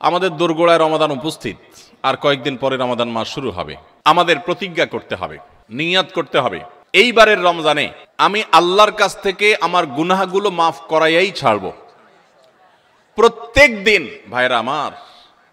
আমাদের দোরগোড়ায় রমাদান উপস্থিত, আর কয়েকদিন পরে রমাদান মাস শুরু হবে। আমাদের প্রতিজ্ঞা করতে হবে, নিয়াত করতে হবে, এইবারের রমজানে আমি আল্লাহর কাছ থেকে আমার গুনাহগুলো মাফ করাইয়াই ছাড়ব। প্রত্যেক দিন ভাইরা আমার,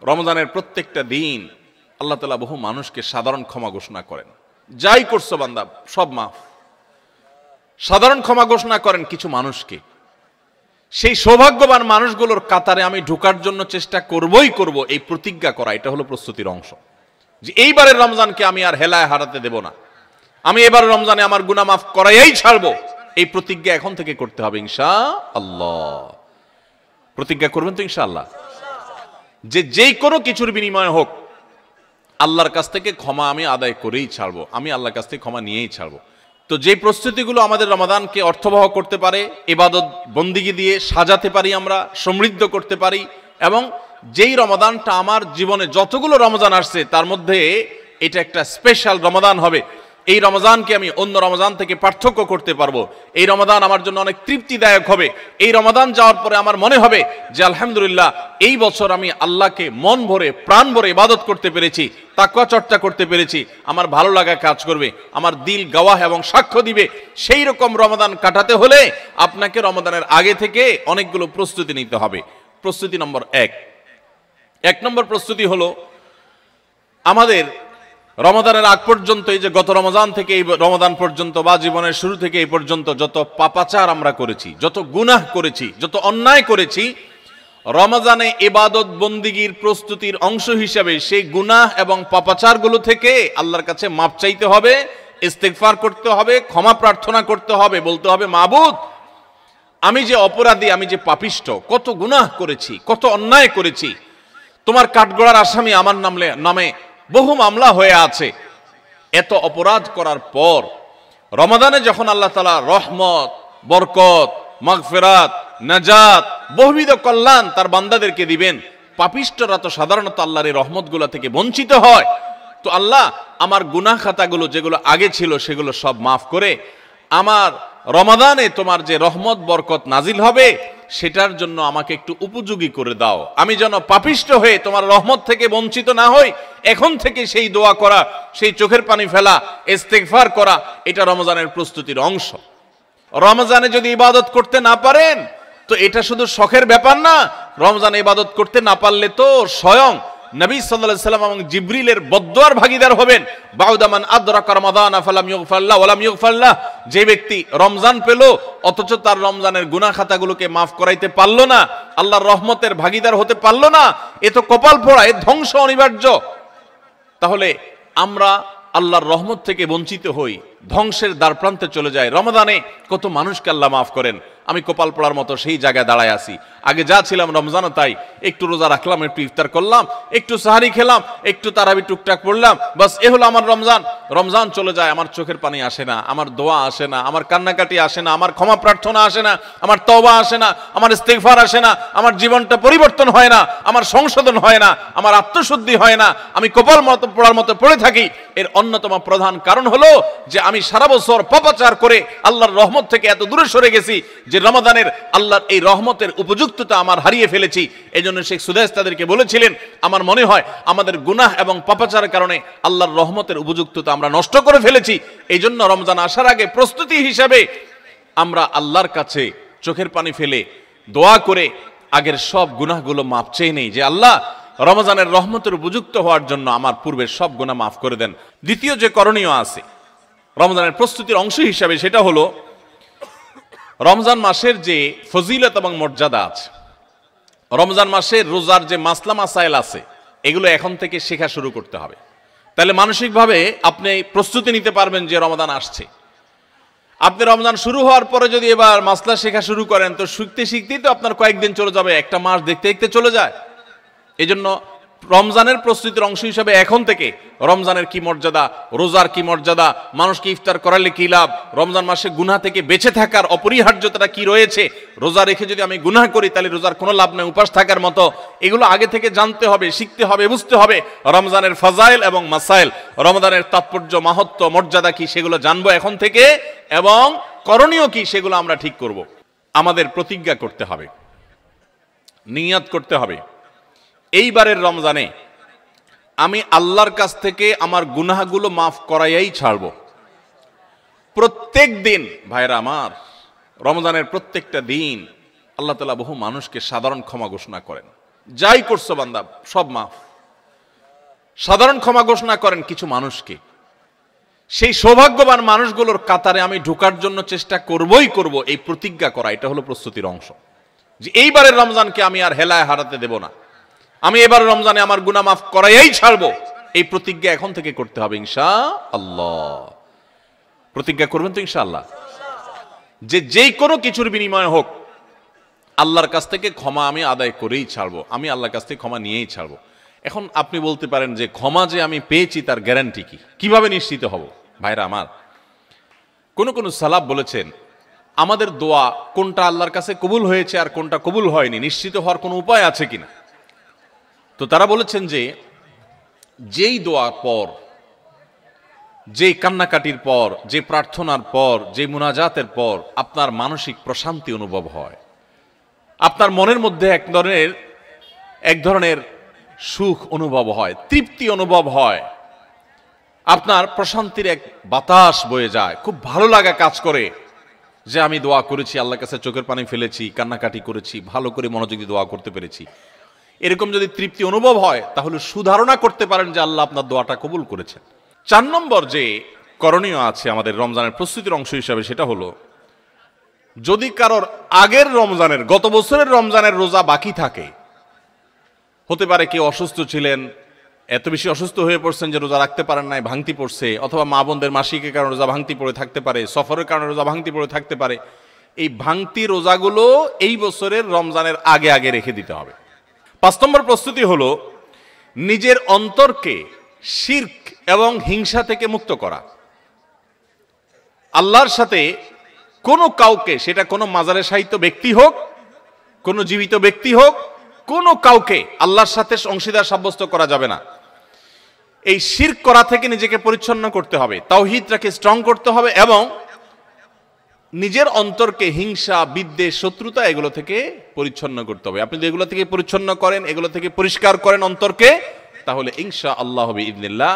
রমজানের প্রত্যেকটা দিন আল্লাহ তাআলা বহু মানুষকে সাধারণ ক্ষমা ঘোষণা করেন। যাই করছো বান্দা সব মাফ, সাধারণ ক্ষমা ঘোষণা করেন কিছু মানুষকে। সেই সৌভাগ্যবান মানুষগুলোর কাতারে আমি ঢোকার জন্য চেষ্টা করবই করব। এই প্রতিজ্ঞা করা, এটা হলো প্রস্তুতির অংশ, যে এইবারের রমজানকে আমি আর হেলায় হারাতে দেব না, আমি এবার রমজানে আমার গুনাহ মাফ করাইয়াই ছাড়বো। এই প্রতিজ্ঞা এখন থেকে করতে হবে ইনশাআল্লাহ। প্রতিজ্ঞা করবেন তো ইনশাআল্লাহ, যে যেই কোনো কিছুর বিনিময় হোক আল্লাহর কাছ থেকে ক্ষমা আমি আদায় করেই ছাড়বো, আমি আল্লাহর কাছ থেকে ক্ষমা নিয়েই ছাড়বো। তো যে প্রস্তুতিগুলো আমাদের রমাদানকে অর্থবহ করতে পারে, ইবাদত বন্দিগি দিয়ে সাজাতে পারি, আমরা সমৃদ্ধ করতে পারি, এবং যেই রমাদানটা আমার জীবনে যতগুলো রমজান আসছে তার মধ্যে এটা একটা স্পেশাল রমাদান হবে, এই রমজানকে আমি অন্য রমজান থেকে পার্থক্য করতে পারবো, এই রমাদান আমার জন্য অনেক তৃপ্তিদায়ক হবে, এই রমাদান যাওয়ার পরে আমার মনে হবে যে আলহামদুলিল্লাহ এই বছর আমি আল্লাহকে মন ভরে প্রাণ ভরে ইবাদত করতে পেরেছি, তাকওয়া চর্চা করতে পেরেছি, আমার ভালো লাগা কাজ করবে, আমার দিল গাওয়াহ এবং সাক্ষ্য দিবে। সেই রকম রমাদান কাটাতে হলে আপনাকে রমাদানের আগে থেকে অনেকগুলো প্রস্তুতি নিতে হবে। প্রস্তুতি নম্বর এক নম্বর প্রস্তুতি হলো আমাদের রমাদানের আগ পর্যন্ত, এই যে গত রমজান থেকে এই রমাদান পর্যন্ত বা জীবনের শুরু থেকে এই পর্যন্ত যত পাপাচার আমরা করেছি, যত গুনাহ করেছি, যত অন্যায় করেছি, রমজানে ইবাদত বন্দিগির প্রস্তুতির অংশ হিসাবে সেই গুনাহ এবং পাপাচারগুলো থেকে আল্লাহর কাছে মাপ চাইতে হবে, ইস্তেগফার করতে হবে, ক্ষমা প্রার্থনা করতে হবে, বলতে হবে মাবুদ আমি যে অপরাধী, আমি যে পাপিষ্ঠ, কত গুনাহ করেছি, কত অন্যায় করেছি, তোমার কাঠগড়ার আসামি আমার নামে বহু মামলা হয়ে আছে। এত অপরাধ করার পর রমাদানে যখন আল্লাহ তাআলা রহমত, বরকত, মাগফিরাত, নাজাত, বহুবিধ কল্যাণ তার বান্দাদেরকে দিবেন, পাপিষ্ঠরা তো সাধারণত আল্লাহর এই রহমতগুলো থেকে বঞ্চিত হয়। তো আল্লাহ আমার গুনাহ খাতাগুলো যেগুলো আগে ছিল সেগুলো সব মাফ করে আমার রমাদানে তোমার যে রহমত বরকত নাজিল হবে সেটার জন্য আমাকে একটু উপযোগী করে দাও, আমি যেন পাপিষ্ঠ হয়ে তোমার রহমত থেকে বঞ্চিত না হই। এখন থেকে সেই দোয়া করা, সেই চোখের পানি ফেলা, ইস্তেগফার করা, এটা রমজানের প্রস্তুতির অংশ। রমজানে যদি ইবাদত করতে না পারেন তো এটা শুধু শখের ব্যাপার না, রমজানে ইবাদত করতে না পারলে তো স্বয়ং নবী সাল্লাল্লাহু আলাইহি সাল্লাম এবং জিবরিলের বদদুয়ার ভাগীদার হবেন। বাউদামান আদরাকা রমাদান ফালাম ইগফারলাহ ওয়ালাম ইগফারলাহ, যে ব্যক্তি রমজান পেল অথচ তার রমজানের গুনাহ খাতাগুলোকে মাফ করাইতে পারলো না, আল্লাহর রহমতের ভাগীদার হতে পারলো না, এ তো কপাল পোড়া, এ ধ্বংস অনিবার্য। তাহলে আমরা আল্লাহর রহমত থেকে বঞ্চিত হই, ধ্বংসের দ্বারপ্রান্তে চলে যায়। রমাদানে কত মানুষকে আল্লাহ মাফ করেন, আমি কপাল পোড়ার মতো সেই জায়গায় দাঁড়ায় আছি। আগে যা ছিলাম রমজানও তাই, একটু রোজা রাখলাম, একটু ইফতার করলাম, একটু সাহারি খেলাম, একটু তারাবি টুকটাক পড়লাম, বাস এ হলো আমার রমজান। রমজান চলে যায়, আমার চোখের পানি আসে না, আমার দোয়া আসে না, আমার কান্নাকাটি আসে না, আমার ক্ষমা প্রার্থনা আসে না, আমার তওবা আসে না, আমার ইস্তেগফার আসে না, আমার জীবনটা পরিবর্তন হয় না, আমার সংশোধন হয় না, আমার আত্মশুদ্ধি হয় না, আমি কপাল মতো পোড়ার মতো পড়ে থাকি। এর অন্যতম প্রধান কারণ হলো যে আমি সারা বছর পাপাচার করে আল্লাহর রহমত থেকে এত দূরে সরে গেছি যে রমাদানের আল্লাহর এই রহমতের উপযুক্ততা আমার হারিয়ে ফেলেছি। এজন্য শেখ সুদাইস তাদেরকে বলেছিলেন, আমার মনে হয় আমাদের গুনাহ এবং পাপাচারের কারণে আল্লাহর রহমতের উপযুক্ততা আমরা নষ্ট করে ফেলেছি। এই জন্য রমজান আসার আগে প্রস্তুতি হিসাবে আমরা আল্লাহর কাছে চোখের পানি ফেলে দোয়া করে আগের সব গুনাহগুলো মাপ চেয়ে নেই, যে আল্লাহ রমজানের রহমতের উপযুক্ত হওয়ার জন্য আমার পূর্বের সব গুনাহ মাফ করে দেন। দ্বিতীয় যে করণীয় আছে রমজানের প্রস্তুতির অংশ হিসাবে, সেটা হলো রমজান মাসের যে ফজিলত এবং মর্যাদা আছে, রমজান মাসের রোজার যে মাসলা মাসাইল আছে, এগুলো এখন থেকে শেখা শুরু করতে হবে। তাহলে মানসিকভাবে আপনি প্রস্তুতি নিতে পারবেন যে রমাদান আসছে। আপনি রমজান শুরু হওয়ার পরে যদি এবার মাসলা শেখা শুরু করেন তো শিখতে শিখতেই তো আপনার কয়েকদিন চলে যাবে, একটা মাস দেখতে দেখতে চলে যায়। এই জন্য রমজানের প্রস্তুতির অংশ হিসাবে এখন থেকে রমজানের কি মর্যাদা, রোজার কি মর্যাদা, মানুষকে ইফতার করালে কি লাভ, রমজান মাসে গুনাহ থেকে বেঁচে থাকার অপরিহার্যতাটা কি রয়েছে, রোজা রেখে যদি আমি গুনাহ করি তাহলে রোজার কোনো লাভ নেই, উপাস থাকার মতো, এগুলো আগে থেকে জানতে হবে, শিখতে হবে, বুঝতে হবে। রমজানের ফাজাইল এবং মাসাইল, রমজানের তাৎপর্য, মাহাত্ম্য, মর্যাদা কি সেগুলো জানবো এখন থেকে, এবং করণীয় কি সেগুলো আমরা ঠিক করব। আমাদের প্রতিজ্ঞা করতে হবে, নিয়াত করতে হবে, এইবারের রমজানে আমি আল্লাহর কাছ থেকে আমার গুনাহগুলো মাফ করাইয়াই ছাড়ব। প্রত্যেক দিন ভাইরা আমার, রমজানের প্রত্যেকটা দিন আল্লাহ তাআলা বহু মানুষকে সাধারণ ক্ষমা ঘোষণা করেন। যাই করছো বান্দা সব মাফ। সাধারণ ক্ষমা ঘোষণা করেন কিছু মানুষকে। সেই সৌভাগ্যবান মানুষগুলোর কাতারে আমি ঢোকার জন্য চেষ্টা করবই করব, এই প্রতিজ্ঞা করা, এটা হলো প্রস্তুতির অংশ। যে এইবারের রমজানকে আমি আর হেলায় হারাতে দেব না, আমি এবার রমজানে আমার গুনাহ মাফ করাইয়াই ছাড়বো, এই প্রতিজ্ঞা এখন থেকে করতে হবে ইনশাআল্লাহ। প্রতিজ্ঞা করবেন তো ইনশাআল্লাহ? যে যেই কোনো কিছুর বিনিময় হোক আল্লাহর কাছ থেকে ক্ষমা আমি আদায় করেই ছাড়বো, আমি আল্লাহর কাছ থেকে ক্ষমা নিয়েই ছাড়বো। এখন আপনি বলতে পারেন যে ক্ষমা যে আমি পেয়েছি তার গ্যারান্টি কি, কিভাবে নিশ্চিত হব? ভাইরা আমার, কোন সালাফ বলেছেন আমাদের দোয়া কোনটা আল্লাহর কাছে কবুল হয়েছে আর কোনটা কবুল হয়নি নিশ্চিত হওয়ার কোনো উপায় আছে কিনা। তো তারা বলেছেন যে যেই দোয়ার পর, যেই কান্নাকাটির পর, যে প্রার্থনার পর, যে মুনাজাতের পর আপনার মানসিক প্রশান্তি অনুভব হয়, আপনার মনের মধ্যে এক ধরনের সুখ অনুভব হয়, তৃপ্তি অনুভব হয়, আপনার প্রশান্তির এক বাতাস বয়ে যায়, খুব ভালো লাগা কাজ করে যে আমি দোয়া করেছি, আল্লাহর কাছে চোখের পানি ফেলেছি, কান্নাকাটি করেছি, ভালো করে মনোযোগ দিয়ে দোয়া করতে পেরেছি। এরকম যদি তৃপ্তি অনুভব হয় তাহলে সুধারণা করতে পারেন যে আল্লাহ আপনার দোয়াটা কবুল করেছেন। 4 নম্বর যে করণীয় আছে আমাদের রমজানের প্রস্তুতির অংশ হিসাবে, সেটা হলো যদি কারোর আগের রমজানের, গত বছরের রমজানের রোজা বাকি থাকে, হতে পারে কেউ অসুস্থ ছিলেন, এত বেশি অসুস্থ হয়ে পড়ছেন যে রোজা রাখতে পারেন নাই, ভাঙতি পড়ছে, অথবা মা বোনদের মাসিকের কারণে রোজা ভাঙতি পড়ে থাকতে পারে, সফরের কারণে রোজা ভাঙতি পড়ে থাকতে পারে। এই ভাঙতি রোজাগুলো এই বছরের রমজানের আগে আগে রেখে দিতে হবে। 5 নম্বর প্রস্তুতি হলো নিজের অন্তরকে শিরক এবং হিংসা থেকে মুক্ত করা। আল্লাহর সাথে কোনো কাউকে, সেটা কোনো মাজারে শায়িত ব্যক্তি হোক, কোনো জীবিত ব্যক্তি হোক, কোনো কাউকে আল্লাহর সাথে অংশীদার সাব্যস্ত করা যাবে না। এই শিরক করা থেকে নিজেকে পরিচ্ছন্ন করতে হবে, তাওহীদটাকে স্ট্রং করতে হবে এবং নিজের অন্তরকে হিংসা, বিদ্বেষ, শত্রুতা এগুলো থেকে পরিচ্ছন্ন করতে হবে। আপনি যদি এগুলো থেকে পরিচ্ছন্ন করেন, এগুলো থেকে পরিষ্কার করেন অন্তরকে, তাহলে ইনশাআল্লাহ বিইذনিল্লাহ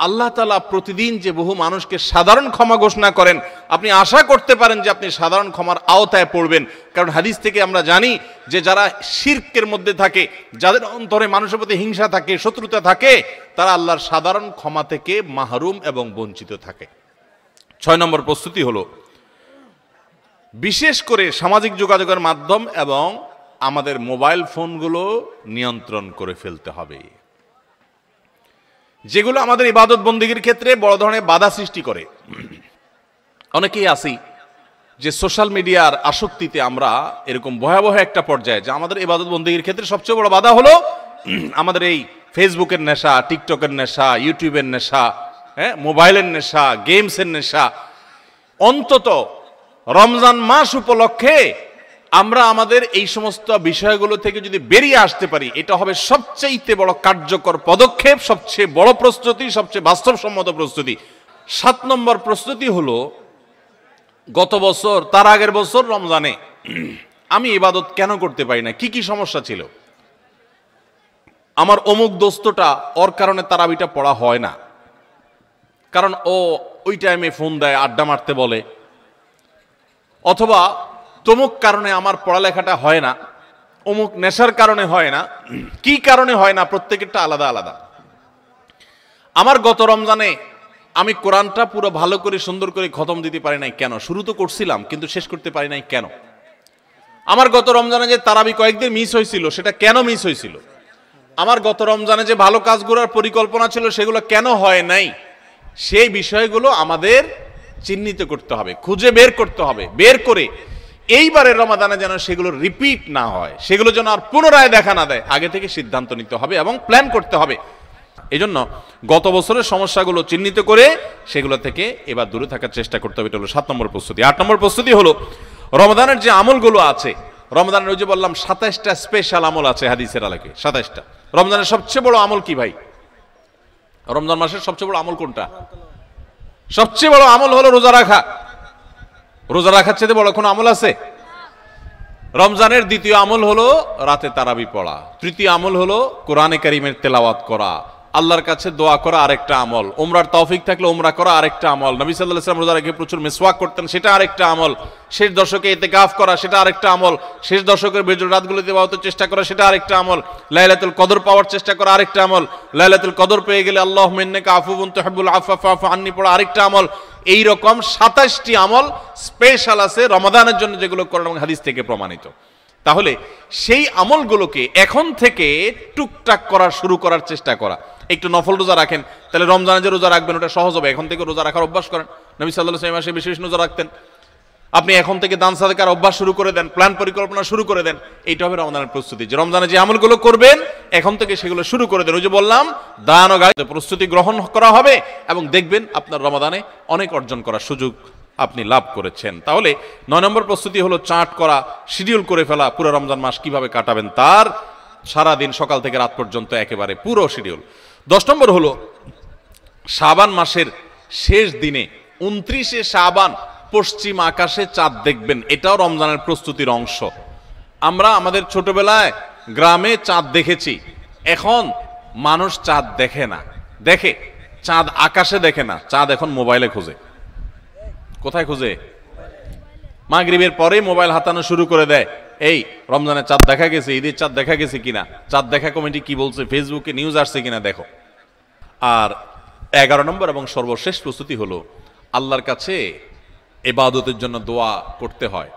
আল্লাহ তাআলা প্রতিদিন যে বহু মানুষকে সাধারণ ক্ষমা ঘোষণা করেন, আপনি আশা করতে পারেন যে আপনি সাধারণ ক্ষমার আওতায় পড়বেন। কারণ হাদিস থেকে আমরা জানি যে যারা শিরকের মধ্যে থাকে, যাদের অন্তরে মানুষের প্রতি হিংসা থাকে, শত্রুতা থাকে, তারা আল্লাহর সাধারণ ক্ষমা থেকে মাহরুম এবং বঞ্চিত থাকে। 6 নম্বর প্রস্তুতি হলো বিশেষ করে সামাজিক যোগাযোগের মাধ্যম এবং আমাদের মোবাইল ফোনগুলো নিয়ন্ত্রণ করে ফেলতে হবে, যেগুলো আমাদের ইবাদত বন্দেগীর ক্ষেত্রে বড় ধরনের বাধা সৃষ্টি করে। অনেকেই আছি যে সোশ্যাল মিডিয়ার আসক্তিতে আমরা এরকম ভয়াবহ একটা পর্যায়ে, যে আমাদের ইবাদত বন্দেগীর ক্ষেত্রে সবচেয়ে বড় বাধা হলো আমাদের এই ফেসবুকের নেশা, টিকটকের নেশা, ইউটিউবের নেশা, মোবাইলের নেশা, গেমসের নেশা। অন্তত রমজান মাস উপলক্ষে আমরা আমাদের এই সমস্ত বিষয়গুলো থেকে যদি বেরিয়ে আসতে পারি, এটা হবে সবচেয়ে বড় কার্যকর পদক্ষেপ, সবচেয়ে বড় প্রস্তুতি, সবচেয়ে বাস্তবসম্মত প্রস্তুতি। 7 নম্বর প্রস্তুতি হলো গত বছর, তার আগের বছর রমজানে আমি ইবাদত কেন করতে পারি না, কি কি সমস্যা ছিল। আমার অমুক দোস্তটা, ওর কারণে তারাবিটা পড়া হয় না, কারণ ও ওই টাইমে ফোন দেয়, আড্ডা মারতে বলে, অথবা তমুক কারণে আমার পড়ালেখাটা হয় না, অমুক নেশার কারণে হয় না। কি কারণে হয় না, প্রত্যেকেরটা আলাদা আলাদা। আমার গত রমজানে আমি কোরআনটা পুরো ভালো করে সুন্দর করে খতম দিতে পারি নাই কেন? শুরু তো করছিলাম কিন্তু শেষ করতে পারি নাই কেন? আমার গত রমজানে যে তারাবি কয়েকদিন মিস হয়েছিল, সেটা কেন মিস হয়েছিল? আমার গত রমজানে যে ভালো কাজগুলোর পরিকল্পনা ছিল, সেগুলো কেন হয় নাই? সেই বিষয়গুলো আমাদের চিহ্নিত করতে হবে, খুঁজে বের করতে হবে। বের করে এইবারের রমাদানে যেন সেগুলো রিপিট না হয়, সেগুলো যেন আর পুনরায় দেখা না দেয়, আগে থেকে সিদ্ধান্ত নিতে হবে এবং প্ল্যান করতে হবে। এই জন্য গত বছরের সমস্যাগুলো চিহ্নিত করে সেগুলো থেকে এবার দূরে থাকার চেষ্টা করতে হবে। এটা হলো 7 নম্বর প্রস্তুতি। 8 নম্বর প্রস্তুতি হলো রমজানের যে আমলগুলো আছে, রমজানের ওই যে বললাম 27টা স্পেশাল আমল আছে হাদিসের আলোকে, 27টা। রমজানের সবচেয়ে বড় আমল কি ভাই? রমজান মাসের সবচেয়ে বড় আমল কোনটা? সবচেয়ে বড় আমল হলো রোজা রাখা। রোজা রাখার চেয়ে বড় কোনো আমল আছে? রমজানের দ্বিতীয় আমল হলো রাতে তারাবি পড়া, তৃতীয় আমল হলো কোরআনে কারীমের তেলাওয়াত করা, আল্লাহর কাছে দোয়া করা আরেকটা আমল, উমরার তৌফিক থাকলে উমরা করা আরেকটা আমল, নবী সাল্লাল্লাহু আলাইহি ওয়াসাল্লাম রোজা রেখে প্রচুর মিসওয়াক করতেন সেটা আরেকটা আমল, শেষ দশকে ইতিকাফ করা সেটা আরেকটা আমল, শেষ দশকের বেজর রাতগুলোতে ইবাদতের চেষ্টা করা সেটা আরেকটা আমল, লাইলাতুল কদর পাওয়ার চেষ্টা করা আরেকটা আমল, লাইলাতুল কদর পেয়ে গেলে আল্লাহুম্মা ইন্নাকা আফুউন তুহিব্বুল আফওয়া ফা'ফু আন্নী পড়া আরেকটা আমল। এই রকম 27টি আমল স্পেশাল আছে রমাদানের জন্য, যেগুলো কোরআন এবং হাদিস থেকে প্রমাণিত। তাহলে সেই আমলগুলোকে এখন থেকে টুকটাক করা শুরু করার চেষ্টা করা। একটু নফল রোজা রাখেন, তাহলে রমজানে যে রোজা রাখবেন ওটা সহজ হবে। এখন থেকে রোজা রাখার অভ্যাস করেন, নবী সাল্লাল্লাহু আলাইহি ওয়াসাল্লাম মাসে বিশেষ রোজা রাখতেন। আপনি এখন থেকে দান সাদাকার অভ্যাস শুরু করে দেন, প্ল্যান পরিকল্পনা শুরু করে দেন। এইটা হবে রমজানের প্রস্তুতি, যে রমজানে যে আমলগুলো করবেন এখন থেকে সেগুলো শুরু করে দেন। ওই যে বললাম দান ও গায়ে প্রস্তুতি গ্রহণ করা হবে এবং দেখবেন আপনার রমাদানে অনেক অর্জন করার সুযোগ আপনি লাভ করেছেন। তাহলে 9 নম্বর প্রস্তুতি হলো চার্ট করা, শিডিউল করে ফেলা, পুরো রমজান মাস কিভাবে কাটাবেন তার সারা দিন সকাল থেকে রাত পর্যন্ত একেবারে পুরো শিডিউল। 10 নম্বর হলো শাবান মাসের শেষ দিনে 29শে শাবান পশ্চিম আকাশে চাঁদ দেখবেন, এটাও রমজানের প্রস্তুতির অংশ। আমরা আমাদের ছোটবেলায় গ্রামে চাঁদ দেখেছি, এখন মানুষ চাঁদ দেখে না, দেখে চাঁদ আকাশে দেখে না, চাঁদ এখন মোবাইলে খোঁজে। কোথায় খুঁজে? মাগরিবের পরে মোবাইল হাতানো শুরু করে দেয়, এই রমজানের চাঁদ দেখা গেছে, ঈদের চাঁদ দেখা গেছে কিনা, চাঁদ দেখা কমিটি কি বলছে, ফেসবুকে নিউজ আসছে কিনা দেখো। আর 11 নম্বর এবং সর্বশেষ প্রস্তুতি হলো আল্লাহর কাছে ইবাদতের জন্য দোয়া করতে হয়।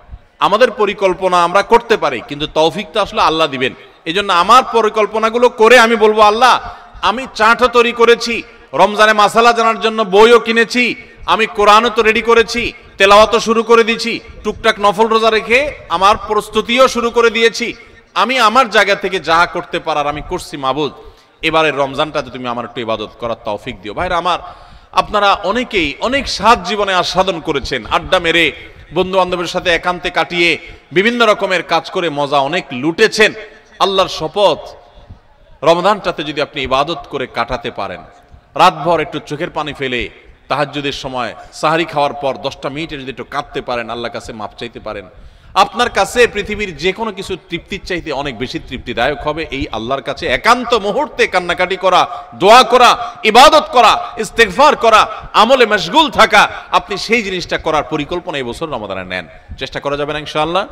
আমাদের পরিকল্পনা আমরা করতে পারি, কিন্তু তৌফিকটা আসলে আল্লাহ দিবেন। এই জন্য আমার পরিকল্পনাগুলো করে আমি বলবো, আল্লাহ আমি চাটও তৈরি করেছি, রমজানে মাসালা জানার জন্য বইও কিনেছি, আমি কোরআনও তো রেডি করেছি, তেলাওয়াতও শুরু করে দিয়েছি, টুকটাক নফল রোজা রেখে আমার প্রস্তুতিও শুরু করে দিয়েছি। আমি আমার জায়গা থেকে যা করতে পারার আমি করছি। মাবুদ, এবারের রমজানটাতে তুমি আমার একটু ইবাদত করার তৌফিক দিও। ভাইরা আমার, আপনারা অনেকেই অনেক স্বাদ জীবনে আস্বাদন করেছেন, আড্ডা মেরে বন্ধু বান্ধবের সাথে একান্তে কাটিয়ে বিভিন্ন রকমের কাজ করে মজা অনেক লুটেছেন। আল্লাহর শপথ, রমজানটাতে যদি আপনি ইবাদত করে কাটাতে পারেন, রাতভর একটু চোখের পানি ফেলে তাহাজ্জুদের সময় সাহারি খাওয়ার পর 10টা মিনিটে যদি একটু কাঁদতে পারেন, আল্লাহর কাছে মাপ চাইতে পারেন, আপনার কাছে পৃথিবীর যে কোনো কিছু তৃপ্তির চাইতে অনেক বেশি তৃপ্তিদায়ক হবে এই আল্লাহর কাছে একান্ত মুহূর্তে কান্নাকাটি করা, দোয়া করা, ইবাদত করা, ইস্তেগফার করা, আমলে মশগুল থাকা। আপনি সেই জিনিসটা করার পরিকল্পনা এই বছর রমাদানে নেন, চেষ্টা করা যাবে না ইনশাআল্লাহ।